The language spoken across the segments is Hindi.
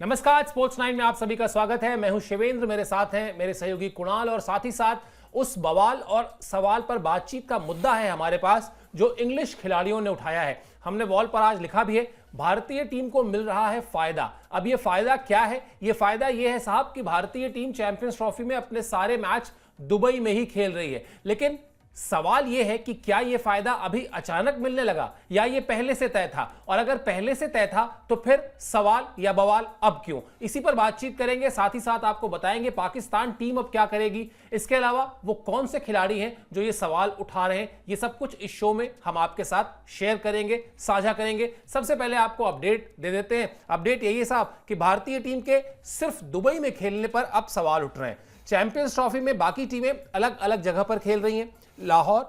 नमस्कार, स्पोर्ट्स 9 में आप सभी का स्वागत है। मैं हूं शिवेंद्र, मेरे साथ हैं मेरे सहयोगी कुणाल और साथ ही साथ उस बवाल और सवाल पर बातचीत का मुद्दा है हमारे पास जो इंग्लिश खिलाड़ियों ने उठाया है। हमने वॉल पर आज लिखा भी है, भारतीय टीम को मिल रहा है फायदा। अब ये फायदा क्या है? ये फायदा ये है साहब कि भारतीय टीम चैंपियंस ट्रॉफी में अपने सारे मैच दुबई में ही खेल रही है। लेकिन सवाल यह है कि क्या यह फायदा अभी अचानक मिलने लगा या यह पहले से तय था, और अगर पहले से तय था तो फिर सवाल या बवाल अब क्यों? इसी पर बातचीत करेंगे। साथ ही साथ आपको बताएंगे पाकिस्तान टीम अब क्या करेगी, इसके अलावा वो कौन से खिलाड़ी हैं जो ये सवाल उठा रहे हैं। ये सब कुछ इस शो में हम आपके साथ शेयर करेंगे, साझा करेंगे। सबसे पहले आपको अपडेट दे देते हैं। अपडेट यही है साहब कि भारतीय टीम के सिर्फ दुबई में खेलने पर अब सवाल उठ रहे हैं। चैंपियंस ट्रॉफी में बाकी टीमें अलग अलग जगह पर खेल रही हैं। लाहौर,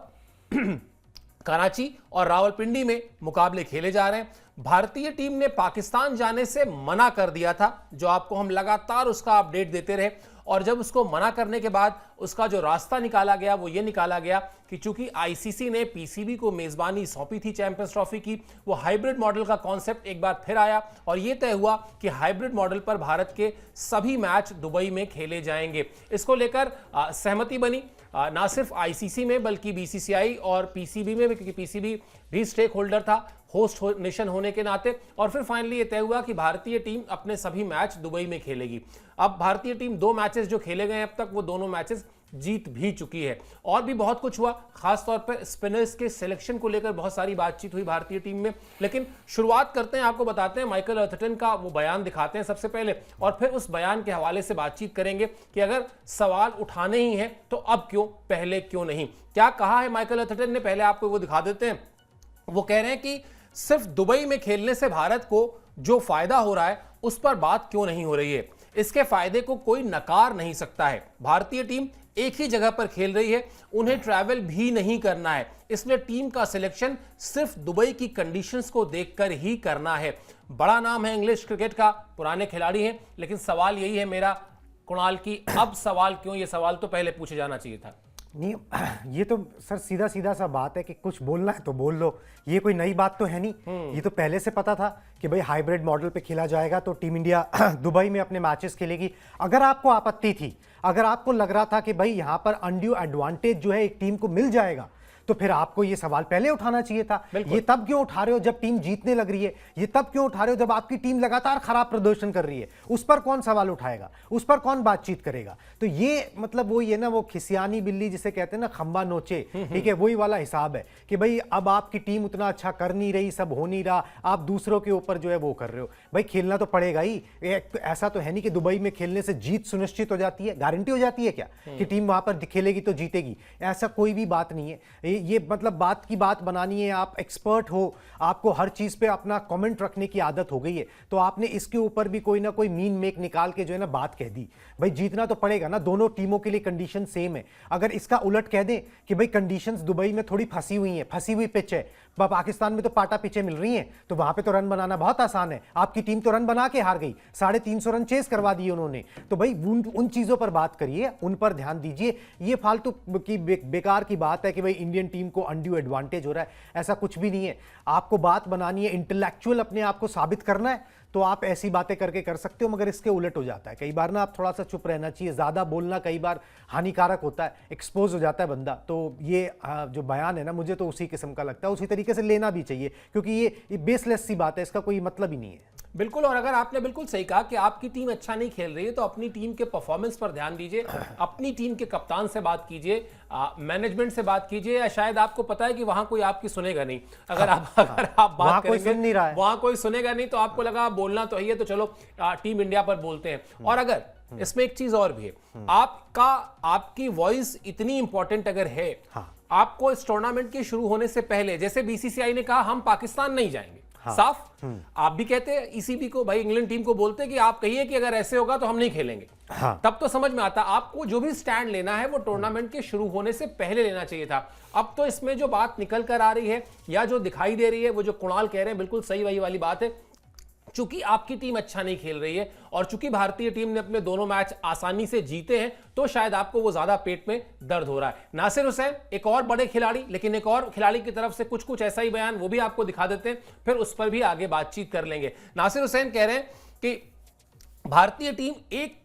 कराची और रावलपिंडी में मुकाबले खेले जा रहे हैं। भारतीय टीम ने पाकिस्तान जाने से मना कर दिया था, जो आपको हम लगातार उसका अपडेट देते रहे। और जब उसको मना करने के बाद उसका जो रास्ता निकाला गया वो ये निकाला गया कि चूंकि आईसीसी ने पीसीबी को मेजबानी सौंपी थी चैंपियंस ट्रॉफी की, वो हाइब्रिड मॉडल का कॉन्सेप्ट एक बार फिर आया और ये तय हुआ कि हाइब्रिड मॉडल पर भारत के सभी मैच दुबई में खेले जाएंगे। इसको लेकर सहमति बनी ना सिर्फ आईसीसी में बल्कि बीसीसीआई और पीसीबी में, क्योंकि पीसीबी भी स्टेक होल्डर था होस्ट नेशन होने के नाते। और फिर फाइनली ये तय हुआ कि भारतीय टीम अपने सभी मैच दुबई में खेलेगी। अब भारतीय टीम 2 मैचेस जो खेले गए अब तक वो दोनों मैचेस जीत भी चुकी है। और भी बहुत कुछ हुआ, खासतौर पर स्पिनर्स के सिलेक्शन को लेकर बहुत सारी बातचीत हुई भारतीय टीम में। लेकिन शुरुआत करते हैं, आपको बताते हैं माइकल अर्थटन का वो बयान दिखाते हैं सबसे पहले, और फिर उस बयान के हवाले से बातचीत करेंगे कि अगर सवाल उठाने ही हैं तो अब क्यों, पहले क्यों नहीं। क्या कहा है माइकल अर्थटन ने, पहले आपको वो दिखा देते हैं। वो कह रहे हैं कि सिर्फ दुबई में खेलने से भारत को जो फायदा हो रहा है उस पर बात क्यों नहीं हो रही है। इसके फायदे को कोई नकार नहीं सकता है। भारतीय टीम एक ही जगह पर खेल रही है, उन्हें ट्रैवल भी नहीं करना है, इसलिए टीम का सिलेक्शन सिर्फ दुबई की कंडीशंस को देखकर ही करना है। बड़ा नाम है इंग्लिश क्रिकेट का, पुराने खिलाड़ी हैं, लेकिन सवाल यही है मेरा कुणाल की, अब सवाल क्यों? ये सवाल तो पहले पूछे जाना चाहिए था। नहीं, ये तो सर सीधा सीधा सा बात है कि कुछ बोलना है तो बोल लो। ये कोई नई बात तो है नहीं, ये तो पहले से पता था कि भाई हाइब्रिड मॉडल पे खेला जाएगा तो टीम इंडिया दुबई में अपने मैचेस खेलेगी। अगर आपको आपत्ति थी, अगर आपको लग रहा था कि भाई यहाँ पर अनड्यू एडवांटेज जो है एक टीम को मिल जाएगा, तो फिर आपको ये सवाल पहले उठाना चाहिए था। ये तब क्यों उठा रहे हो जब टीम जीतने लग रही है? ये तब क्यों उठा रहे हो जब आपकी टीम लगातार खराब प्रदर्शन कर रही है? उस पर कौन सवाल उठाएगा? उस पर कौन बातचीत करेगा? तो ये मतलब वही है ना, वो खिसियानी बिल्ली जिसे कहते हैं ना, खंबा नोचे, ठीक है, वही वाला हिसाब है कि भाई अब आपकी टीम उतना अच्छा कर नहीं रही, सब हो नहीं रहा, आप दूसरों के ऊपर जो है वो कर रहे हो। भाई खेलना तो पड़ेगा ही। ऐसा तो है नहीं कि दुबई में खेलने से जीत सुनिश्चित हो जाती है, गारंटी हो जाती है क्या कि टीम वहां पर खेलेगी तो जीतेगी? ऐसा कोई भी बात नहीं है। ये मतलब बात की बात बनानी है। आप एक्सपर्ट हो, आपको हर चीज पे अपना कमेंट रखने की आदत हो गई है, तो आपने इसके ऊपर भी कोई ना कोई मीन मेक निकाल के जो है ना बात कह दी। भाई जीतना तो पड़ेगा ना, दोनों टीमों के लिए कंडीशन सेम है। अगर इसका उलट कह दें कि भाई कंडीशंस दुबई में थोड़ी फंसी हुई हैं, फंसी हुई पिच है, पाकिस्तान में तो पाटा पिचें मिल रही हैं, तो वहां पे तो रन बनाना बहुत आसान है। आपकी टीम तो रन बना के हार गई, 350 रन चेस करवा दिए उन्होंने। तो भाई उन चीजों पर बात करिए, उन पर ध्यान दीजिए। ये फालतू की बेकार की बात है कि भाई इंडियन टीम को अनड्यू एडवांटेज हो रहा है, ऐसा कुछ भी नहीं है। आपको बात बनानी है, इंटेलेक्चुअल अपने आप को साबित करना है, तो आप ऐसी बातें करके कर सकते हो। मगर इसके उलट हो जाता है कई बार ना, आप थोड़ा सा चुप रहना चाहिए। ज्यादा बोलना कई बार हानिकारक होता है, एक्सपोज हो जाता है बंदा। तो ये जो बयान है ना, मुझे तो उसी किस्म का लगता है, उसी तरीके से लेना भी चाहिए, क्योंकि ये बेसलेस सी बात है, इसका कोई मतलब ही नहीं है। बिल्कुल। और अगर आपने बिल्कुल सही कहा कि आपकी टीम अच्छा नहीं खेल रही है तो अपनी टीम के परफॉर्मेंस पर ध्यान दीजिए, अपनी टीम के कप्तान से बात कीजिए, मैनेजमेंट से बात कीजिए, या शायद आपको पता है कि वहां कोई आपकी सुनेगा नहीं। अगर आप बात करेंगे वहां कोई सुनेगा नहीं, तो आपको लगा बोलना तो है, तो चलो टीम इंडिया पर बोलते हैं। और अगर इसमें एक चीज और भी है, आपकी वॉइस इतनी इंपॉर्टेंट अगर है, आपको इस टूर्नामेंट के शुरू होने से पहले, जैसे बीसीसीआई ने कहा हम पाकिस्तान नहीं जाएंगे, साफ आप भी कहते हैं ईसीबी को, भाई इंग्लैंड टीम को बोलते कि आप कहिए कि अगर ऐसे होगा तो हम नहीं खेलेंगे, तब तो समझ में आता। आपको जो भी स्टैंड लेना है वो टूर्नामेंट के शुरू होने से पहले लेना चाहिए था। अब तो इसमें जो बात निकल कर आ रही है या जो दिखाई दे रही है, वो जो कुणाल कह रहे हैं बिल्कुल सही वही वाली बात है। चूंकि आपकी टीम अच्छा नहीं खेल रही है और चूंकि भारतीय टीम ने अपने दोनों मैच आसानी से जीते हैं, तो शायद आपको वो ज्यादा पेट में दर्द हो रहा है। नासिर हुसैन एक और बड़े खिलाड़ी, लेकिन एक और खिलाड़ी की तरफ से कुछ ऐसा ही बयान, वो भी आपको दिखा देते हैं, फिर उस पर भी आगे बातचीत कर लेंगे। नासिर हुसैन कह रहे हैं कि भारतीय टीम एक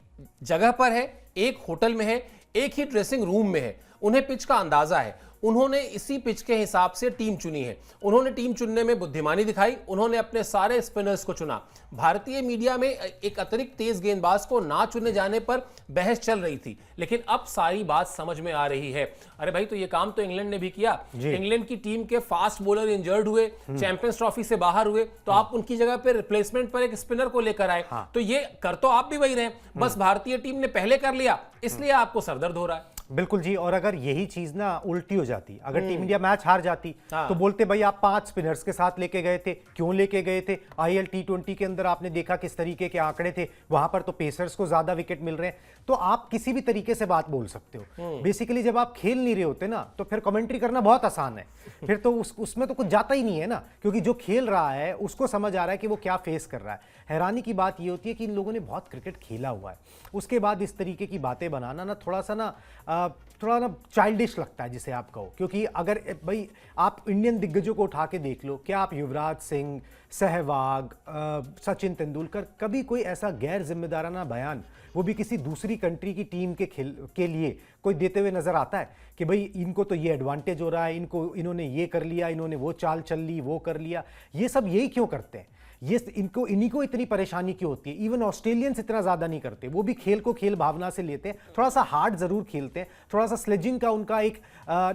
जगह पर है, एक होटल में है, एक ही ड्रेसिंग रूम में है, उन्हें पिच का अंदाजा है, उन्होंने इसी पिच के हिसाब से टीम चुनी है, उन्होंने टीम चुनने में बुद्धिमानी दिखाई, उन्होंने अपने सारे स्पिनर्स को चुना। भारतीय मीडिया में एक अतिरिक्त तेज गेंदबाज को ना चुने जाने पर बहस चल रही थी, लेकिन अब सारी बात समझ में आ रही है। अरे भाई, तो ये काम तो इंग्लैंड ने भी किया। इंग्लैंड की टीम के फास्ट बॉलर इंजर्ड हुए, चैंपियंस ट्रॉफी से बाहर हुए, तो आप उनकी जगह पे रिप्लेसमेंट पर एक स्पिनर को लेकर आए। तो ये कर तो आप भी वही रहे, बस भारतीय टीम ने पहले कर लिया, इसलिए आपको सरदर्द हो रहा है। बिल्कुल जी। और अगर यही चीज ना उल्टी हो जाती, अगर टीम इंडिया मैच हार जाती तो बोलते भाई आप 5 स्पिनर्स के साथ लेके गए थे, क्यों लेके गए थे? आईएल T20 के अंदर आपने देखा किस तरीके के आंकड़े थे, वहां पर तो पेसर्स को ज्यादा विकेट मिल रहे हैं। तो आप किसी भी तरीके से बात बोल सकते हो। बेसिकली जब आप खेल नहीं रहे होते ना, तो फिर कमेंट्री करना बहुत आसान है। फिर तो उसमें तो कुछ जाता ही नहीं है ना, क्योंकि जो खेल रहा है उसको समझ आ रहा है कि वो क्या फेस कर रहा है। हैरानी की बात ये होती है कि इन लोगों ने बहुत क्रिकेट खेला हुआ है, उसके बाद इस तरीके की बातें बनाना ना थोड़ा ना चाइल्डिश लगता है, जिसे आप कहो। क्योंकि अगर भाई आप इंडियन दिग्गजों को उठा के देख लो, क्या आप युवराज सिंह, सहवाग, सचिन तेंदुलकर, कभी कोई ऐसा गैर जिम्मेदाराना बयान, वो भी किसी दूसरी कंट्री की टीम के लिए कोई देते हुए नजर आता है कि भाई इनको तो ये एडवांटेज हो रहा है, इन्होंने ये कर लिया, इन्होंने वो चाल चल ली, वो कर लिया? ये सब यही क्यों करते हैं? इन्हीं को इतनी परेशानी क्यों होती है? इवन ऑस्ट्रेलियंस इतना ज्यादा नहीं करते, वो भी खेल को खेल भावना से लेते हैं, थोड़ा सा हार्ड जरूर खेलते हैं, थोड़ा सा स्लेजिंग का उनका एक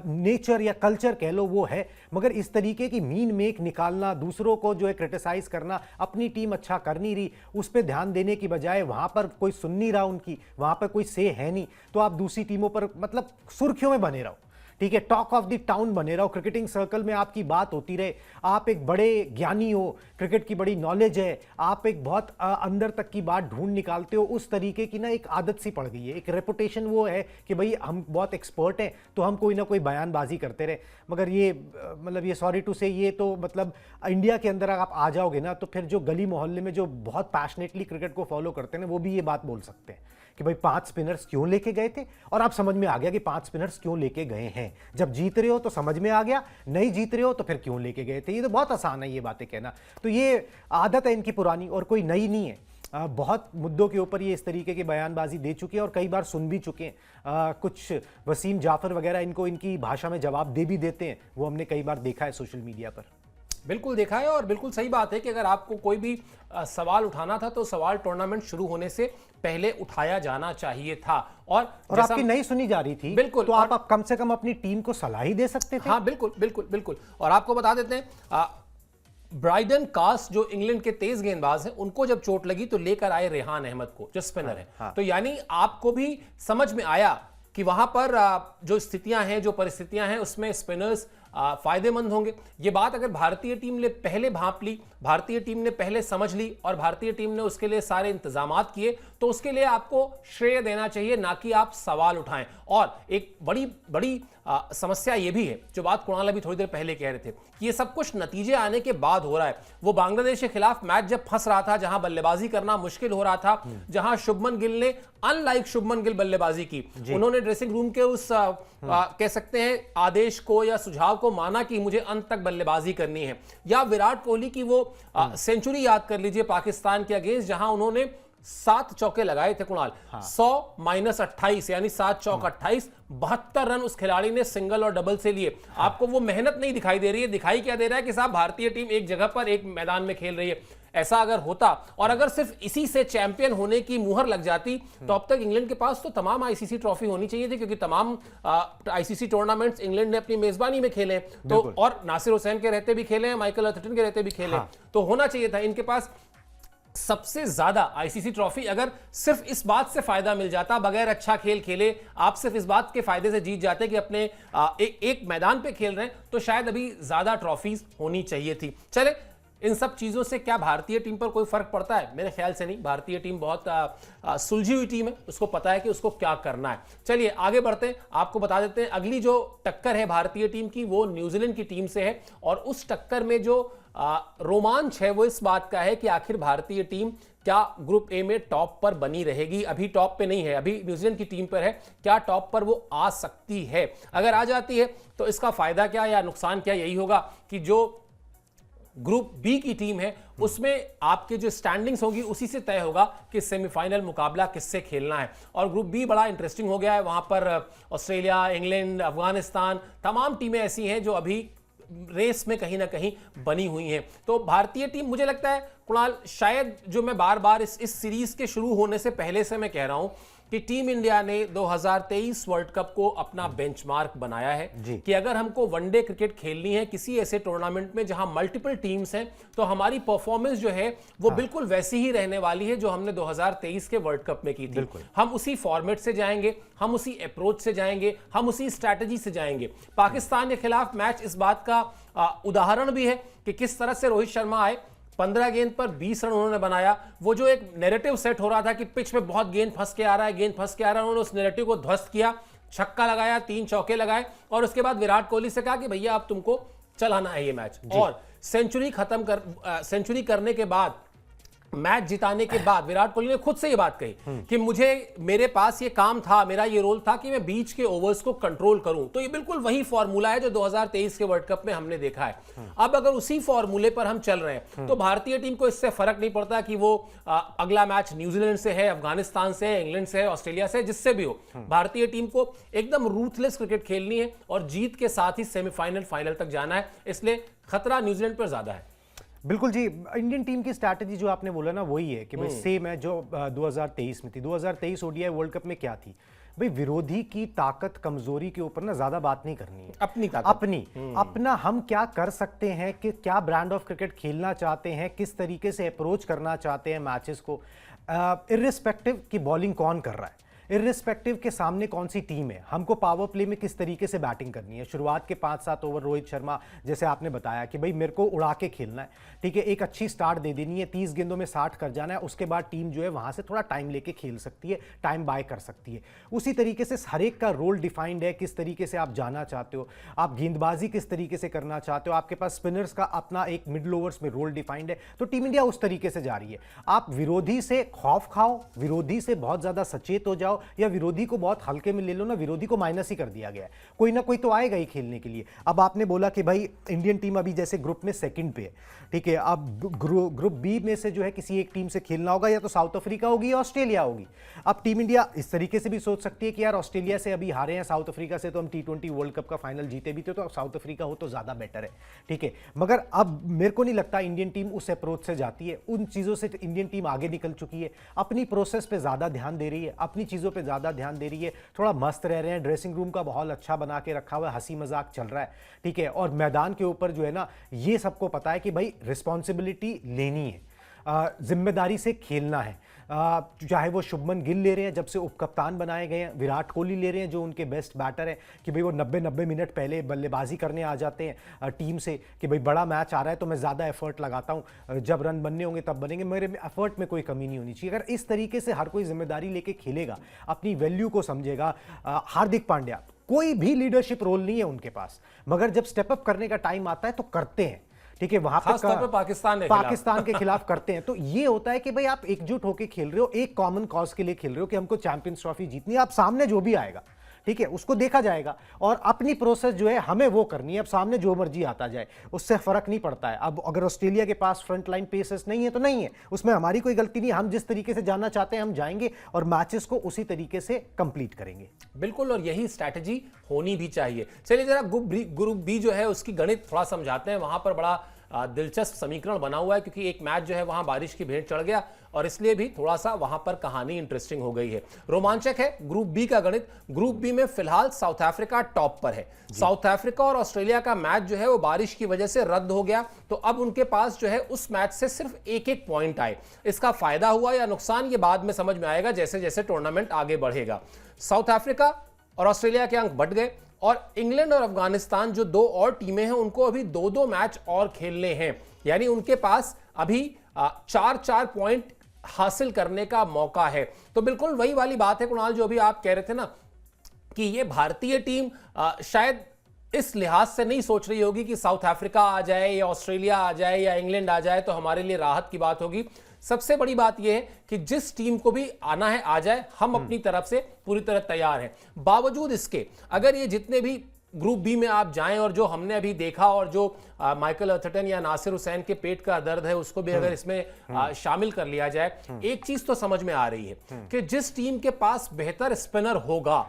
नेचर या कल्चर कह लो वो है। मगर इस तरीके की मीन मेक निकालना, दूसरों को जो है क्रिटिसाइज करना, अपनी टीम अच्छा कर नहीं रही उस पर ध्यान देने की बजाय, वहां पर कोई सुन नहीं रहा उनकी, वहां पर कोई से है नहीं, तो आप दूसरी टीमों पर मतलब सुर्खियों में बने रहो, ठीक है, टॉक ऑफ द टाउन बने रहो, क्रिकेटिंग सर्कल में आपकी बात होती रहे, आप एक बड़े ज्ञानी हो, क्रिकेट की बड़ी नॉलेज है, आप एक बहुत अंदर तक की बात ढूंढ निकालते हो। उस तरीके की ना एक आदत सी पड़ गई है, एक रेपुटेशन वो है कि भाई हम बहुत एक्सपर्ट हैं, तो हम कोई ना कोई बयानबाजी करते रहे। मगर ये मतलब ये सॉरी टू से, ये तो मतलब इंडिया के अंदर आप आ जाओगे ना, तो फिर जो गली मोहल्ले में जो बहुत पैशनेटली क्रिकेट को फॉलो करते हैं ना, वो भी ये बात बोल सकते हैं कि भाई 5 स्पिनर्स क्यों लेके गए थे, और आप समझ में आ गया कि 5 स्पिनर्स क्यों लेके गए हैं। जब जीत रहे हो तो समझ में आ गया, नहीं जीत रहे हो तो फिर क्यों लेके गए थे। ये तो बहुत आसान है ये बातें कहना, तो ये आदत है इनकी पुरानी और कोई नई नहीं है। बहुत मुद्दों के ऊपर ये इस तरीके की बयानबाजी दे चुके हैं और कई बार सुन भी चुके हैं। कुछ वसीम जाफर वगैरह इनको इनकी भाषा में जवाब दे भी देते हैं, वो हमने कई बार देखा है सोशल मीडिया पर। बिल्कुल देखा है, और बिल्कुल सही बात है कि अगर आपको कोई भी सवाल उठाना था तो सवाल टूर्नामेंट शुरू होने से पहले उठाया जाना चाहिए था। और आपकी नहीं सुनी जा रही थी, बिल्कुल, तो आप कम से कम अपनी टीम को सलाह ही दे सकते थे। हाँ बिल्कुल बिल्कुल बिल्कुल। और आपको बता देते हैं, ब्राइडन कास्ट जो इंग्लैंड के तेज गेंदबाज हैं, उनको जब चोट लगी तो लेकर आए रेहान अहमद को, जो स्पिनर है। हाँ। तो यानी आपको भी समझ में आया कि वहां पर जो स्थितियां हैं, जो परिस्थितियां हैं, उसमें स्पिनर्स फायदेमंद होंगे। ये बात अगर भारतीय टीम ने पहले भांप ली, भारतीय टीम ने पहले समझ ली और भारतीय टीम ने उसके लिए सारे इंतजामात किए, तो उसके लिए आपको श्रेय देना चाहिए, ना कि आप सवाल उठाएं। और एक बड़ी बड़ी समस्या ये भी है, जो बात कुणाल अभी थोड़ी देर पहले कह रहे थे, कि ये सब कुछ नतीजे आने के बाद हो रहा है। वो बांग्लादेश के खिलाफ मैच जब फंस रहा था, जहां बल्लेबाजी करना मुश्किल हो रहा था, जहां शुभमन गिल ने अनलाइक शुभमन गिल बल्लेबाजी की, उन्होंने ड्रेसिंग रूम के उस कह सकते हैं आदेश को या सुझाव को माना कि मुझे अंत तक बल्लेबाजी करनी है। या विराट कोहली की वो सेंचुरी याद कर लीजिए पाकिस्तान के अगेंस्ट, जहां उन्होंने 7 चौके लगाए थे कुणाल। 100 - 28 यानी 7 चौक 28, 72 रन उस खिलाड़ी ने सिंगल और डबल से लिए। आपको वो मेहनत नहीं दिखाई दे रही है, दिखाई क्या दे रहा है कि साहब भारतीय टीम एक जगह पर एक मैदान में खेल रही है। ऐसा अगर होता और अगर सिर्फ इसी से चैंपियन होने की मुहर लग जाती, तो अब तक इंग्लैंड के पास तो तमाम आईसीसी ट्रॉफी होनी चाहिए थी, क्योंकि तमाम आईसीसी टूर्नामेंट्स इंग्लैंड ने अपनी मेजबानी में खेले, तो और नासिर हुसैन के रहते भी खेले हैं, माइकल अर्थटन के रहते भी खेले, तो होना चाहिए था इनके पास सबसे ज्यादा आईसीसी ट्रॉफी। अगर सिर्फ इस बात से फायदा मिल जाता, बगैर अच्छा खेल खेले आप सिर्फ इस बात के फायदे से जीत जाते कि अपने एक मैदान पे खेल रहे हैं, तो शायद अभी ज्यादा ट्रॉफीज होनी चाहिए थी। चले, इन सब चीजों से क्या भारतीय टीम पर कोई फर्क पड़ता है? मेरे ख्याल से नहीं। भारतीय टीम बहुत सुलझी हुई टीम है, उसको पता है कि उसको क्या करना है। चलिए आगे बढ़ते हैं, आपको बता देते हैं अगली जो टक्कर है भारतीय टीम की, वो न्यूजीलैंड की टीम से है। और उस टक्कर में जो रोमांच है वो इस बात का है कि आखिर भारतीय टीम क्या ग्रुप ए में टॉप पर बनी रहेगी। अभी टॉप पे नहीं है, अभी न्यूजीलैंड की टीम पर है, क्या टॉप पर वो आ सकती है? अगर आ जाती है तो इसका फायदा क्या या नुकसान क्या? यही होगा कि जो ग्रुप बी की टीम है उसमें आपके जो स्टैंडिंग्स होगी उसी से तय होगा कि सेमीफाइनल मुकाबला किससे खेलना है। और ग्रुप बी बड़ा इंटरेस्टिंग हो गया है, वहां पर ऑस्ट्रेलिया, इंग्लैंड, अफगानिस्तान, तमाम टीमें ऐसी हैं जो अभी रेस में कहीं ना कहीं बनी हुई हैं। तो भारतीय टीम, मुझे लगता है कुणाल, शायद जो मैं बार बार इस सीरीज के शुरू होने से पहले से मैं कह रहा हूं कि टीम इंडिया ने 2023 वर्ल्ड कप को अपना बेंचमार्क बनाया है कि अगर हमको वनडे क्रिकेट खेलनी है किसी ऐसे टूर्नामेंट में जहां मल्टीपल टीम्स हैं, तो हमारी परफॉर्मेंस जो है वो बिल्कुल वैसी ही रहने वाली है जो हमने 2023 के वर्ल्ड कप में की थी। हम उसी फॉर्मेट से जाएंगे, हम उसी अप्रोच से जाएंगे, हम उसी स्ट्रैटेजी से जाएंगे। पाकिस्तान के खिलाफ मैच इस बात का उदाहरण भी है कि किस तरह से रोहित शर्मा आए, 15 गेंद पर 20 रन उन्होंने बनाया। वो जो एक नैरेटिव सेट हो रहा था कि पिच पे बहुत गेंद फंस के आ रहा है, गेंद फंस के आ रहा है, उन्होंने उस नैरेटिव को ध्वस्त किया, छक्का लगाया, 3 चौके लगाए और उसके बाद विराट कोहली से कहा कि भैया अब तुमको चलाना है ये मैच। और सेंचुरी करने के बाद, मैच जिताने के बाद विराट कोहली ने खुद से ये बात कही कि मेरे पास ये काम था, मेरा ये रोल था कि मैं बीच के ओवर्स को कंट्रोल करूं। तो ये बिल्कुल वही फॉर्मूला है जो 2023 के वर्ल्ड कप में हमने देखा है। अब अगर उसी फॉर्मूले पर हम चल रहे हैं तो भारतीय टीम को इससे फर्क नहीं पड़ता कि वो अगला मैच न्यूजीलैंड से है, अफगानिस्तान से है, इंग्लैंड से है, ऑस्ट्रेलिया से, जिससे भी हो। भारतीय टीम को एकदम रूथलेस क्रिकेट खेलनी है और जीत के साथ ही सेमीफाइनल, फाइनल तक जाना है। इसलिए खतरा न्यूजीलैंड पर ज्यादा है। बिल्कुल जी, इंडियन टीम की स्ट्रैटेजी जो आपने बोला ना वही है कि भाई सेम है जो 2023 में थी। 2023 ओडीआई वर्ल्ड कप में क्या थी भाई, विरोधी की ताकत कमजोरी के ऊपर ना ज्यादा बात नहीं करनी है, अपनी ताकत, अपना हम क्या कर सकते हैं, कि क्या ब्रांड ऑफ क्रिकेट खेलना चाहते हैं, किस तरीके से अप्रोच करना चाहते हैं मैचेस को, इर्रिस्पेक्टिव कि बॉलिंग कौन कर रहा है, इर्रिस्पेक्टिव के सामने कौन सी टीम है, हमको पावर प्ले में किस तरीके से बैटिंग करनी है। शुरुआत के 5-7 ओवर रोहित शर्मा, जैसे आपने बताया कि भाई मेरे को उड़ा के खेलना है, ठीक है, एक अच्छी स्टार्ट दे देनी है, 30 गेंदों में 60 कर जाना है, उसके बाद टीम जो है वहां से थोड़ा टाइम लेके खेल सकती है, टाइम बाय कर सकती है। उसी तरीके से हर एक का रोल डिफाइंड है, किस तरीके से आप जाना चाहते हो, आप गेंदबाजी किस तरीके से करना चाहते हो, आपके पास स्पिनर्स का अपना एक मिडल ओवर्स में रोल डिफाइंड है। तो टीम इंडिया उस तरीके से जा रही है। आप विरोधी से खौफ खाओ, विरोधी से बहुत ज्यादा सचेत हो जाओ, या विरोधी को बहुत हल्के में ले लो ना, विरोधी को माइनस ही कर दिया गया है, कोई ना कोई तो आएगा ही खेलने के लिए। अब आपने बोला कि भाई इंडियन टीम अभी जैसे ग्रुप में सेकंड पे है, ठीक है, अब ग्रुप बी में से जो है किसी एक टीम से खेलना होगा, या तो साउथ अफ्रीका होगी या ऑस्ट्रेलिया होगी। अब टीम इंडिया इस तरीके से भी सोच सकती है कि यार ऑस्ट्रेलिया से अभी हारे हैं, साउथ अफ्रीका से तो हम T20 वर्ल्ड कप का फाइनल जीते भी थे, तो साउथ अफ्रीका हो तो ज्यादा बेटर है, ठीक है। मगर अब मेरे को नहीं लगता इंडियन टीम उस अप्रोच से जाती है, उन चीजों से इंडियन टीम आगे निकल चुकी है, अपनी प्रोसेस पे ज्यादा ध्यान दे रही है, अपनी चीजों पे ज्यादा ध्यान दे रही है, थोड़ा मस्त रह रहे हैं, ड्रेसिंग रूम का माहौल अच्छा बना के रखा हुआ है, हंसी मजाक चल रहा है, ठीक है। और मैदान के ऊपर जो है ना, ये सबको पता है कि भाई रिस्पॉन्सिबिलिटी लेनी है, जिम्मेदारी से खेलना है। चाहे वो शुभमन गिल ले रहे हैं, जब से उपकप्तान बनाए गए हैं, विराट कोहली ले रहे हैं जो उनके बेस्ट बैटर हैं, कि भाई वो 90 मिनट पहले बल्लेबाजी करने आ जाते हैं टीम से, कि भाई बड़ा मैच आ रहा है तो मैं ज़्यादा एफर्ट लगाता हूं, जब रन बनने होंगे तब बनेंगे, मेरे एफर्ट में कोई कमी नहीं होनी चाहिए। अगर इस तरीके से हर कोई जिम्मेदारी लेके खेलेगा, अपनी वैल्यू को समझेगा। हार्दिक पांड्या, कोई भी लीडरशिप रोल नहीं है उनके पास, मगर जब स्टेप अप करने का टाइम आता है तो करते हैं, ठीक है। वहां पर पाकिस्तान के खिलाफ करते हैं। तो ये होता है कि भाई आप एकजुट होकर खेल रहे हो, एक कॉमन कॉज के लिए खेल रहे हो कि हमको चैंपियंस ट्रॉफी जीतनी है। आप सामने जो भी आएगा, ठीक है, उसको देखा जाएगा और अपनी प्रोसेस जो है हमें वो करनी है। अब सामने जो मर्जी आता जाए उससे फर्क नहीं पड़ता है। अब अगर ऑस्ट्रेलिया के पास फ्रंट लाइन पेसर्स नहीं है तो नहीं है, उसमें हमारी कोई गलती नहीं। हम जिस तरीके से जाना चाहते हैं हम जाएंगे और मैचेस को उसी तरीके से कंप्लीट करेंगे। बिल्कुल, और यही स्ट्रैटेजी होनी भी चाहिए। चलिए जरा ग्रुप बी जो है उसकी गणित थोड़ा समझाते हैं। वहां पर बड़ा दिलचस्प समीकरण बना हुआ है, क्योंकि एक मैच जो है वहां बारिश की भेंट चढ़ गया और इसलिए भी थोड़ा सा वहां पर कहानी इंटरेस्टिंग हो गई है। रोमांचक है ग्रुप बी का गणित। ग्रुप बी में फिलहाल साउथ अफ्रीका टॉप पर है। साउथ अफ्रीका और ऑस्ट्रेलिया का मैच जो है वो बारिश की वजह से रद्द हो गया, तो अब उनके पास जो है उस मैच से सिर्फ एक पॉइंट आए। इसका फायदा हुआ या नुकसान ये बाद में समझ में आएगा जैसे जैसे टूर्नामेंट आगे बढ़ेगा। साउथ अफ्रीका और ऑस्ट्रेलिया के अंक बढ़ गए और इंग्लैंड और अफगानिस्तान जो दो और टीमें हैं उनको अभी 2-2 मैच और खेलने हैं, यानी उनके पास अभी 4-4 पॉइंट हासिल करने का मौका है। तो बिल्कुल वही वाली बात है कुणाल जो अभी आप कह रहे थे ना, कि ये भारतीय टीम शायद इस लिहाज से नहीं सोच रही होगी कि साउथ अफ्रीका आ जाए या ऑस्ट्रेलिया आ जाए या इंग्लैंड आ जाए तो हमारे लिए राहत की बात होगी। सबसे बड़ी बात यह है कि जिस टीम को भी आना है आ जाए, हम अपनी तरफ से पूरी तरह तैयार हैं। बावजूद इसके अगर ये जितने भी ग्रुप बी में आप जाएं और जो हमने अभी देखा और जो माइकल अर्थटन या नासिर हुसैन के पेट का दर्द है उसको भी अगर इसमें शामिल कर लिया जाए, एक चीज तो समझ में आ रही है कि जिस टीम के पास बेहतर स्पिनर होगा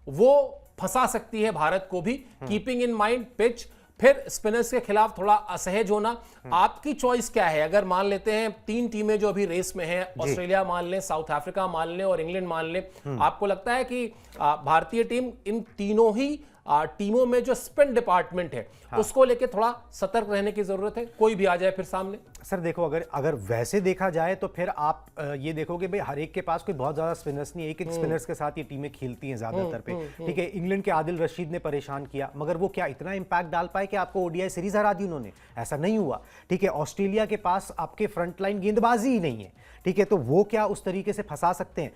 वो फंसा सकती है भारत को भी, कीपिंग इन माइंड पिच, फिर स्पिनर्स के खिलाफ थोड़ा असहज होना। आपकी चॉइस क्या है? अगर मान लेते हैं 3 टीमें जो अभी रेस में हैं, ऑस्ट्रेलिया मान लें, साउथ अफ्रीका मान लें और इंग्लैंड मान लें, आपको लगता है कि भारतीय टीम इन तीनों ही टीमों में जो स्पिन डिपार्टमेंट है उसको लेके थोड़ा सतर्क रहने की जरूरत है, कोई भी आ जाए फिर सामने? सर देखो, अगर वैसे देखा जाए तो फिर आप ये देखोगे भाई हर एक के पास कोई बहुत ज्यादा स्पिनर्स नहीं है, एक स्पिनर्स के साथ ये टीमें खेलती हैं ज्यादातर पे। ठीक है, इंग्लैंड के आदिल रशीद ने परेशान किया, मगर वो क्या इतना इंपैक्ट डाल पाए कि आपको ओडीआई सीरीज हरा दी उन्होंने? ऐसा नहीं हुआ। ठीक है, ऑस्ट्रेलिया के पास आपके फ्रंटलाइन गेंदबाजी ही नहीं है। ठीक है, तो वो क्या उस तरीके से फंसा सकते हैं?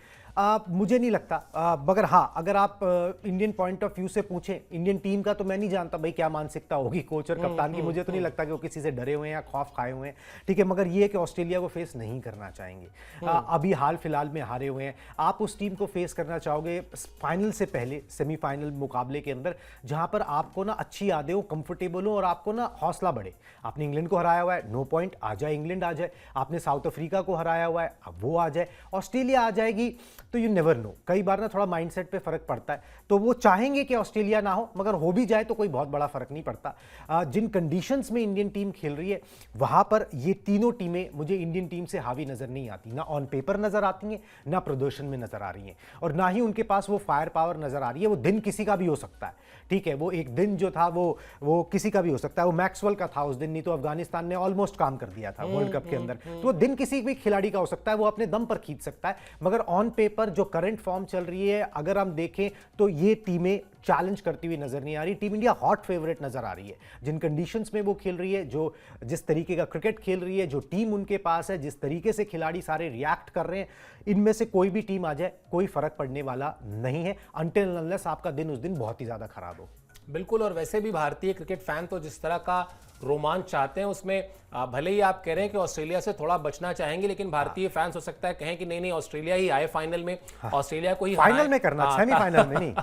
मुझे नहीं लगता। मगर हाँ, अगर आप इंडियन पॉइंट ऑफ व्यू से पूछें, इंडियन टीम का तो मैं नहीं जानता भाई क्या मानसिकता होगी कोच और कप्तान की। मुझे तो नहीं लगता कि वो किसी से डरे हुए हैं या खौफ खाए हुए हैं। ठीक है, मगर ये है कि ऑस्ट्रेलिया को फेस नहीं करना चाहेंगे। अभी हाल फिलहाल में हारे हुए हैं, आप उस टीम को फेस करना चाहोगे फाइनल से पहले, सेमीफाइनल मुकाबले के अंदर, जहां पर आपको ना अच्छी यादें हो, कंफर्टेबल हो और आपको ना हौसला बढ़े। आपने इंग्लैंड को हराया हुआ है, नो पॉइंट, आ जाए इंग्लैंड आ जाए। आपने साउथ अफ्रीका को हराया हुआ है, अब वो आ जाए। ऑस्ट्रेलिया आ जाएगी तो यू नेवर नो, कई बार ना थोड़ा माइंडसेट पे फर्क पड़ता है। तो वो चाहेंगे कि ऑस्ट्रेलिया ना हो, मगर हो भी जाए तो कोई बहुत बड़ा फर्क नहीं पड़ता। जिन कंडीशंस में इंडियन टीम खेल रही है वहां पर ये तीनों टीमें मुझे इंडियन टीम से हावी नजर नहीं आती, ना ऑन पेपर नजर आती हैं, ना प्रदर्शन में नजर आ रही हैं, और ना ही उनके पास वो फायर पावर नजर आ रही है। वो दिन किसी का भी हो सकता है। ठीक है, वो एक दिन जो था वो किसी का भी हो सकता है। वो मैक्सवेल का था उस दिन, नहीं तो अफगानिस्तान ने ऑलमोस्ट काम कर दिया था वर्ल्ड कप के अंदर। तो वो दिन किसी भी खिलाड़ी का हो सकता है, वो अपने दम पर खींच सकता है। मगर ऑन पेपर जो करंट फॉर्म चल रही है, अगर हम देखें तो ये टीमें चैलेंज करती हुई नजर नहीं आ रही। टीम इंडिया हॉट फेवरेट नजर आ रही है, जिन कंडीशंस में वो खेल रही है, जो जिस तरीके का क्रिकेट खेल रही है, जो टीम उनके पास है, जिस तरीके से खिलाड़ी सारे रिएक्ट कर रहे हैं, इनमें से कोई भी टीम आ जाए कोई फर्क पड़ने वाला नहीं है, अनटिल अनलेस आपका दिन उस दिन बहुत ही ज्यादा खराब हो। बिल्कुल, और वैसे भी भारतीय क्रिकेट फैन तो जिस तरह का रोमांच चाहते हैं उसमें भले ही आप कह रहे हैं कि ऑस्ट्रेलिया से थोड़ा बचना चाहेंगे, लेकिन भारतीय फैंस हो सकता है कहें कि नहीं नहीं ऑस्ट्रेलिया ही आए फाइनल में, ऑस्ट्रेलिया को ही फाइनल में करना, सेमीफाइनल में नहीं।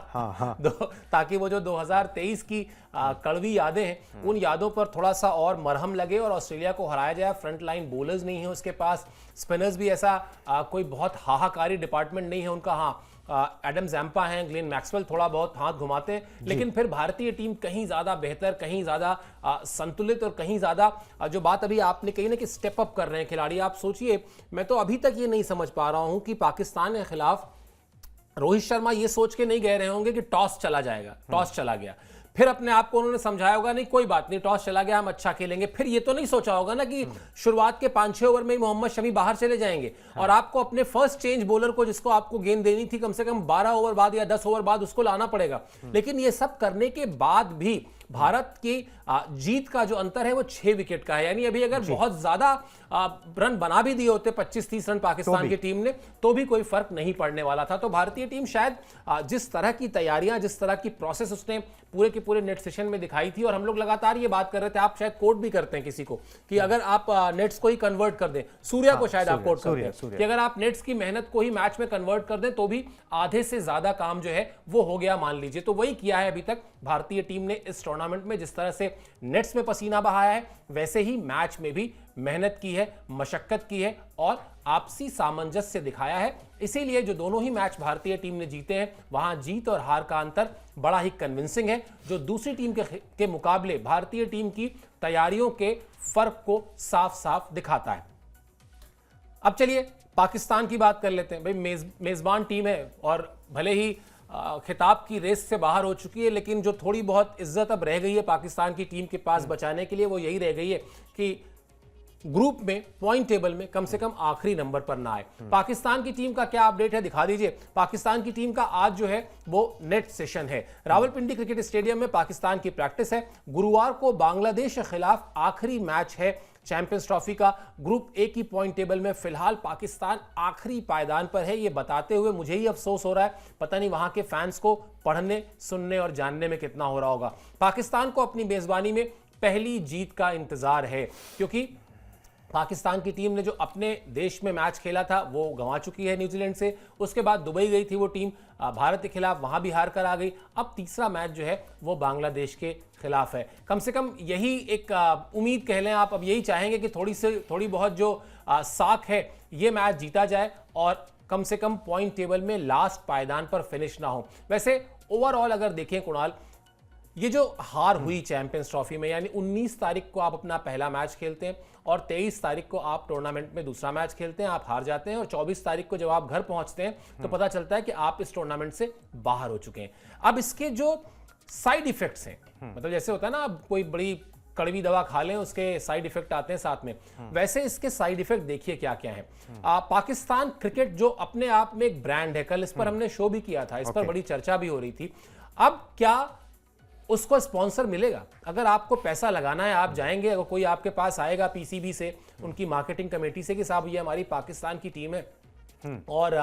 ताकि वो जो 2023 की कड़वी यादें हैं उन यादों पर थोड़ा सा और मरहम लगे और ऑस्ट्रेलिया को हराया जाए। फ्रंट लाइन बॉलर्स नहीं है उसके पास, स्पिनर्स भी ऐसा कोई बहुत हाहाकारी डिपार्टमेंट नहीं है उनका। हाँ, एडम जैम्पा हैं, ग्लेन मैक्सवेल थोड़ा बहुत हाथ घुमाते हैं, लेकिन फिर भारतीय टीम कहीं ज्यादा बेहतर, कहीं ज्यादा संतुलित और कहीं ज्यादा जो बात अभी आपने कही ना कि स्टेप अप कर रहे हैं खिलाड़ी। आप सोचिए, मैं तो अभी तक ये नहीं समझ पा रहा हूं कि पाकिस्तान के खिलाफ रोहित शर्मा ये सोच के नहीं गए रहे होंगे कि टॉस चला जाएगा, टॉस चला गया, फिर अपने आप को उन्होंने समझाया होगा नहीं कोई बात नहीं, टॉस चला गया हम अच्छा खेलेंगे। फिर ये तो नहीं सोचा होगा ना कि शुरुआत के 5-6 ओवर में ही मोहम्मद शमी बाहर चले जाएंगे और आपको अपने फर्स्ट चेंज बॉलर को, जिसको आपको गेंद देनी थी, कम से कम 12 ओवर बाद या 10 ओवर बाद उसको लाना पड़ेगा। लेकिन ये सब करने के बाद भी भारत की जीत का जो अंतर है वो 6 विकेट का है। यानी अभी अगर बहुत ज्यादा रन बना भी दिए होते, 25-30 रन पाकिस्तान की टीम ने, तो भी कोई फर्क नहीं पड़ने वाला था। तो भारतीय टीम शायद जिस तरह की तैयारियां, जिस तरह की प्रोसेस उसने पूरे के पूरे नेट सेशन में दिखाई थी, और हम लोग लगातार ये बात कर रहे थे, आप शायद कोट भी करते हैं किसी को कि अगर आप नेट्स को ही कन्वर्ट कर दें, सूर्या को शायद आप कोट करते हैं कि अगर आप नेट्स की मेहनत को ही मैच में कन्वर्ट कर दें तो भी आधे से ज्यादा काम जो है वो हो गया मान लीजिए। तो वही किया है अभी तक भारतीय टीम ने इस टूर्नामेंट में। जिस तरह से नेट्स में पसीना बहाया है, वैसे ही मैच में भी मेहनत की है, मशक्कत की है और आपसी सामंजस्य दिखाया है। इसीलिए जो दोनों ही मैच भारतीय टीम ने जीते हैं, वहां जीत और हार का अंतर बड़ा ही कन्विंसिंग है, जो दूसरी टीम के मुकाबले भारतीय टीम की तैयारियों के फर्क को साफ साफ दिखाता है। अब चलिए पाकिस्तान की बात कर लेते हैं। भाई मेजबान टीम है और भले ही खिताब की रेस से बाहर हो चुकी है, लेकिन जो थोड़ी बहुत इज्जत अब रह गई है पाकिस्तान की टीम के पास बचाने के लिए, वो यही रह गई है कि ग्रुप में, पॉइंट टेबल में कम से कम आखिरी नंबर पर ना आए। पाकिस्तान की टीम का क्या अपडेट है दिखा दीजिए। पाकिस्तान की टीम का आज जो है वो नेट सेशन है। रावलपिंडी क्रिकेट स्टेडियम में पाकिस्तान की प्रैक्टिस है। गुरुवार को बांग्लादेश के खिलाफ आखिरी मैच है चैंपियंस ट्रॉफी का। ग्रुप ए की पॉइंट टेबल में फिलहाल पाकिस्तान आखिरी पायदान पर है। ये बताते हुए मुझे ही अफसोस हो रहा है, पता नहीं वहां के फैंस को पढ़ने, सुनने और जानने में कितना हो रहा होगा। पाकिस्तान को अपनी मेजबानी में पहली जीत का इंतजार है, क्योंकि पाकिस्तान की टीम ने जो अपने देश में मैच खेला था वो गंवा चुकी है न्यूजीलैंड से। उसके बाद दुबई गई थी वो टीम भारत के खिलाफ, वहां भी हार कर आ गई। अब तीसरा मैच जो है वो बांग्लादेश के खिलाफ है। कम से कम यही एक उम्मीद कह लें आप, अब यही चाहेंगे कि थोड़ी बहुत जो साख है ये मैच जीता जाए और कम से कम पॉइंट टेबल में लास्ट पायदान पर फिनिश ना हो। वैसे ओवरऑल अगर देखें कुणाल, ये जो हार हुई चैंपियंस ट्रॉफी में, यानी 19 तारीख को आप अपना पहला मैच खेलते हैं और 23 तारीख को आप टूर्नामेंट में दूसरा मैच खेलते हैं, आप हार जाते हैं और 24 तारीख को जब आप घर पहुंचते हैं तो पता चलता है कि आप इस टूर्नामेंट से बाहर हो चुके हैं। अब इसके जो साइड इफेक्ट्स हैं, मतलब जैसे होता है ना, आप कोई बड़ी कड़वी दवा खा लें उसके साइड इफेक्ट आते हैं साथ में, वैसे इसके साइड इफेक्ट देखिए क्या क्या है। पाकिस्तान क्रिकेट जो अपने आप में एक ब्रांड है, कल इस पर हमने शो भी किया था, इस पर बड़ी चर्चा भी हो रही थी। अब क्या उसको स्पॉन्सर मिलेगा? अगर आपको पैसा लगाना है, आप जाएंगे, अगर कोई आपके पास आएगा पीसीबी से, उनकी मार्केटिंग कमेटी से कि साहब ये हमारी पाकिस्तान की टीम है और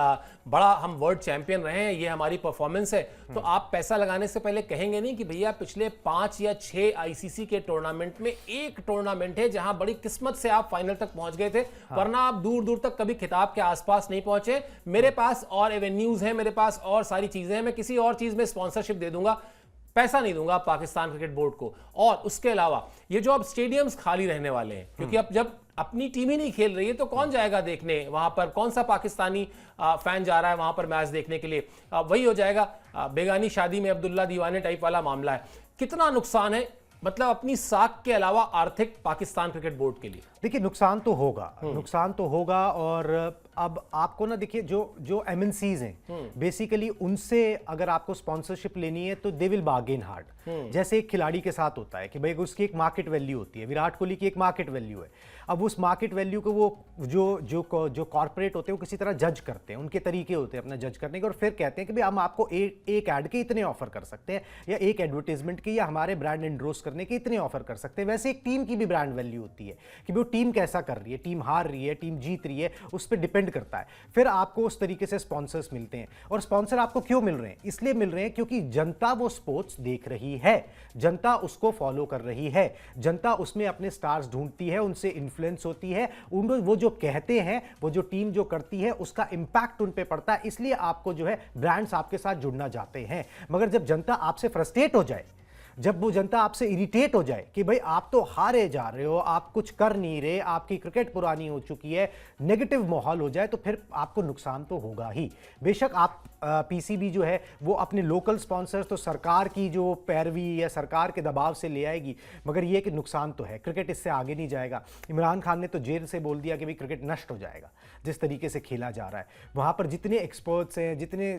बड़ा हम वर्ल्ड चैंपियन रहे हैं, ये हमारी परफॉर्मेंस है, तो आप पैसा लगाने से पहले कहेंगे नहीं कि भैया पिछले 5 या 6 आईसीसी के टूर्नामेंट में एक टूर्नामेंट है जहां बड़ी किस्मत से आप फाइनल तक पहुंच गए थे, वरना आप दूर दूर तक कभी खिताब के आसपास नहीं पहुंचे। मेरे पास और एवेन्यूज हैं, मेरे पास और सारी चीजें हैं, मैं किसी और चीज में स्पॉन्सरशिप दे दूंगा, पैसा नहीं दूंगा पाकिस्तान क्रिकेट बोर्ड को। और उसके अलावा ये जो अब स्टेडियम्स खाली रहने वाले हैं, क्योंकि अब जब अपनी टीम ही नहीं खेल रही है तो कौन जाएगा देखने वहां पर, कौन सा पाकिस्तानी फैन जा रहा है वहां पर मैच देखने के लिए? वही हो जाएगा बेगानी शादी में अब्दुल्ला दीवाने टाइप वाला मामला है। कितना नुकसान है, मतलब अपनी साख के अलावा आर्थिक, पाकिस्तान क्रिकेट बोर्ड के लिए? देखिए नुकसान तो होगा, नुकसान तो होगा। और अब आपको ना देखिए जो एमएनसीज हैं बेसिकली उनसे अगर आपको स्पॉन्सरशिप लेनी है तो दे विल बार्गेन हार्ड। जैसे एक खिलाड़ी के साथ होता है कि भाई उसकी एक मार्केट वैल्यू होती है, विराट कोहली की एक मार्केट वैल्यू है। अब उस मार्केट वैल्यू को वो जो कॉर्पोरेट होते हैं वो किसी तरह जज करते हैं, उनके तरीके होते हैं अपना जज करने के, और फिर कहते हैं कि भाई हम आपको एक ऐड के इतने ऑफर कर सकते हैं, या एक एडवर्टीजमेंट के या हमारे ब्रांड एंडोर्स करने के इतने ऑफर कर सकते हैं। वैसे एक टीम की भी ब्रांड वैल्यू होती है कि वो टीम कैसा कर रही है, टीम हार रही है, टीम जीत रही है, उस पर डिपेंड करता है। फिर आपको उस तरीके से स्पॉन्सर्स मिलते हैं। और स्पॉन्सर आपको क्यों मिल रहे हैं? इसलिए मिल रहे हैं क्योंकि जनता वो स्पोर्ट्स देख रही है, जनता उसको फॉलो कर रही है, जनता उसमें अपने स्टार्स ढूंढती है, उनसे इन्फ्लुएंस होती है, वो जो कहते हैं, वो जो टीम जो करती है उसका इंपैक्ट उन पे पड़ता है। इसलिए आपको जो है ब्रांड्स आपके साथ जुड़ना चाहते हैं। मगर जब जनता आपसे फ्रस्ट्रेट हो जाए, जब वो जनता आपसे इरिटेट हो जाए कि भाई आप तो हारे जा रहे हो, आप कुछ कर नहीं रहे, आपकी क्रिकेट पुरानी हो चुकी है, नेगेटिव माहौल हो जाए, तो फिर आपको नुकसान तो होगा ही। बेशक आप पीसीबी जो है वो अपने लोकल स्पॉन्सर्स तो सरकार की जो पैरवी या सरकार के दबाव से ले आएगी, मगर ये कि नुकसान तो है, क्रिकेट इससे आगे नहीं जाएगा। इमरान खान ने तो जेल से बोल दिया कि भाई क्रिकेट नष्ट हो जाएगा जिस तरीके से खेला जा रहा है। वहाँ पर जितने एक्सपर्ट्स हैं, जितने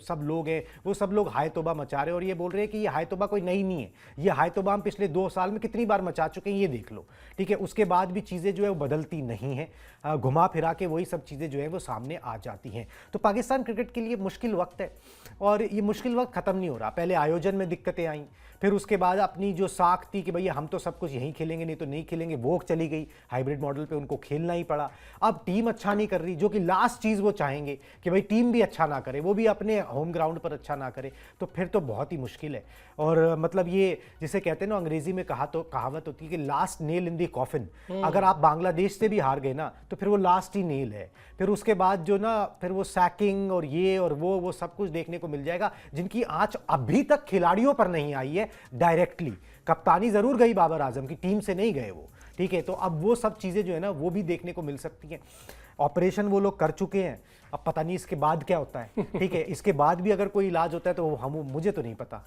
सब लोग हैं, वो सब लोग हाय तौबा मचा रहे हैं और ये बोल रहे हैं कि ये हाय तौबा कोई नई नहीं है, ये हाय तौबा हम पिछले 2 साल में कितनी बार मचा चुके हैं, ये देख लो। ठीक है, उसके बाद भी चीज़ें जो है वो बदलती नहीं हैं, घुमा फिरा के वही सब चीज़ें जो है वो सामने आ जाती हैं। तो पाकिस्तान क्रिकेट के लिए मुश्किल वक्त है और ये मुश्किल वक्त ख़त्म नहीं हो रहा। पहले आयोजन में दिक्कतें आईं, फिर उसके बाद अपनी जो साख थी कि भैया हम तो सब कुछ यहीं खेलेंगे, नहीं तो नहीं खेलेंगे, वो चली गई, हाइब्रिड मॉडल पे उनको खेलना ही पड़ा। अब टीम अच्छा नहीं कर रही, जो कि लास्ट चीज़ वो चाहेंगे कि भाई टीम भी अच्छा ना करे, वो भी अपने होम ग्राउंड पर अच्छा ना करे, तो फिर तो बहुत ही मुश्किल है। और मतलब ये जिसे कहते हैं ना अंग्रेजी में कहावत होती है कि last nail in the coffin. अगर आप बांग्लादेश से भी हार गए ना तो फिर वो लास्ट ही नेल है। फिर उसके बाद जो ना फिर वो सैकिंग और ये और वो सब कुछ देखने को मिल जाएगा, जिनकी आंच अभी तक खिलाड़ियों पर नहीं आई है डायरेक्टली। कप्तानी जरूर गई बाबर आजम की, टीम से नहीं गए वो, ठीक है। तो अब वो सब चीजें जो है ना वो भी देखने को मिल सकती हैं। ऑपरेशन वो लोग कर चुके हैं, अब पता नहीं इसके बाद क्या होता है, ठीक है। इसके बाद भी अगर कोई इलाज होता है तो मुझे तो नहीं पता।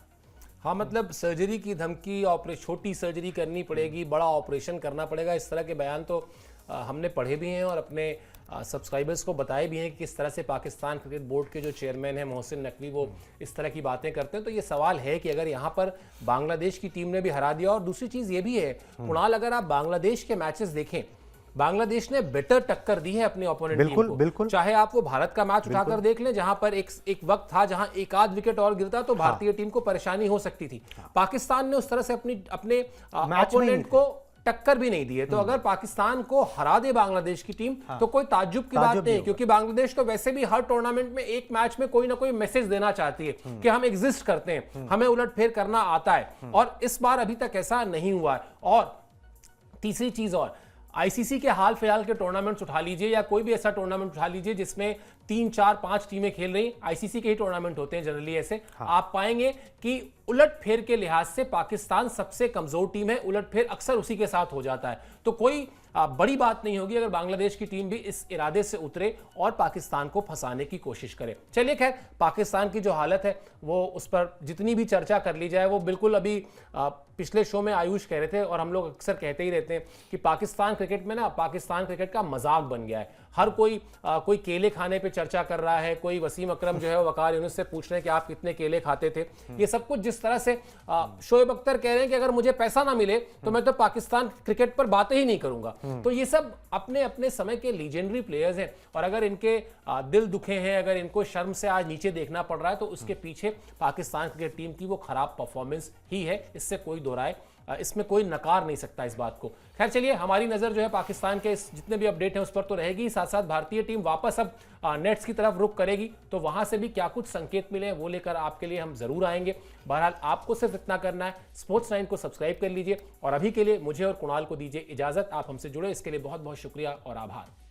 हाँ, मतलब सर्जरी की धमकी, ऑपरेशन, छोटी सर्जरी करनी पड़ेगी, बड़ा ऑपरेशन करना पड़ेगा, इस तरह के बयान तो हमने पढ़े भी हैं और अपने सब्सक्राइबर्स को बताए भी हैं कि किस तरह से पाकिस्तान क्रिकेट बोर्ड के जो चेयरमैन हैं मोहसिन नकवी, वो इस तरह की बातें करते हैं। तो ये सवाल है कि अगर यहाँ पर बांग्लादेश की टीम ने भी हरा दिया, और दूसरी चीज़ ये भी है कुणाल, अगर आप बांग्लादेश के मैचेस देखें, बांग्लादेश ने बेटर टक्कर दी है अपने ओपोनेंट टीम को। बिल्कुल। चाहे आप वो भारत का मैच उठाकर देख लें, जहां पर एक वक्त था जहां एक आध विकेट और गिरता तो भारतीय टीम को परेशानी हो सकती थी। पाकिस्तान ने उस तरह से अपने ओपोनेंट को टक्कर भी नहीं दी है। तो अगर पाकिस्तान को हरा दे बांग्लादेश की टीम तो कोई ताज्जुब की बात नहीं, क्योंकि बांग्लादेश तो वैसे भी हर टूर्नामेंट में एक मैच में कोई ना कोई मैसेज देना चाहती है कि हम एग्जिस्ट करते हैं, हमें उलटफेर करना आता है, और इस बार अभी तक ऐसा नहीं हुआ है। और तीसरी चीज, और आईसीसी के हाल फिलहाल के टूर्नामेंट्स उठा लीजिए या कोई भी ऐसा टूर्नामेंट उठा लीजिए जिसमें 3, 4, 5 टीमें खेल रही, आईसीसी के ही टूर्नामेंट होते हैं जनरली ऐसे, आप पाएंगे कि उलटफेर के लिहाज से पाकिस्तान सबसे कमजोर टीम है, उलटफेर अक्सर उसी के साथ हो जाता है। तो कोई बड़ी बात नहीं होगी अगर बांग्लादेश की टीम भी इस इरादे से उतरे और पाकिस्तान को फंसाने की कोशिश करे। चलिए खैर, पाकिस्तान की जो हालत है वो उस पर जितनी भी चर्चा कर ली जाए वो बिल्कुल अभी पिछले शो में आयुष कह रहे थे और हम लोग अक्सर कहते ही रहते हैं कि पाकिस्तान क्रिकेट में ना, पाकिस्तान क्रिकेट का मजाक बन गया है। हर कोई केले खाने पे चर्चा कर रहा है, कोई वसीम अकरम जो है वो वकार यूनुस से पूछ रहे हैं कि आप कितने केले खाते थे। ये सब कुछ जिस तरह से शोएब अख्तर कह रहे हैं कि अगर मुझे पैसा ना मिले तो मैं तो पाकिस्तान क्रिकेट पर बातें ही नहीं करूंगा। तो ये सब अपने अपने समय के लीजेंडरी प्लेयर्स हैं और अगर इनके दिल दुखे हैं, अगर इनको शर्म से आज नीचे देखना पड़ रहा है तो उसके पीछे पाकिस्तान क्रिकेट टीम की वो खराब परफॉर्मेंस ही है, इससे कोई दो राय, इसमें कोई नकार नहीं सकता इस बात को। खैर चलिए, हमारी नजर जो है पाकिस्तान के जितने भी अपडेट हैं उस पर तो रहेगी, साथ साथ भारतीय टीम वापस अब नेट्स की तरफ रुख करेगी तो वहां से भी क्या कुछ संकेत मिले वो लेकर आपके लिए हम जरूर आएंगे। बहरहाल आपको सिर्फ इतना करना है, स्पोर्ट्स 9 को सब्सक्राइब कर लीजिए और अभी के लिए मुझे और कुणाल को दीजिए इजाजत। आप हमसे जुड़े इसके लिए बहुत बहुत शुक्रिया और आभार।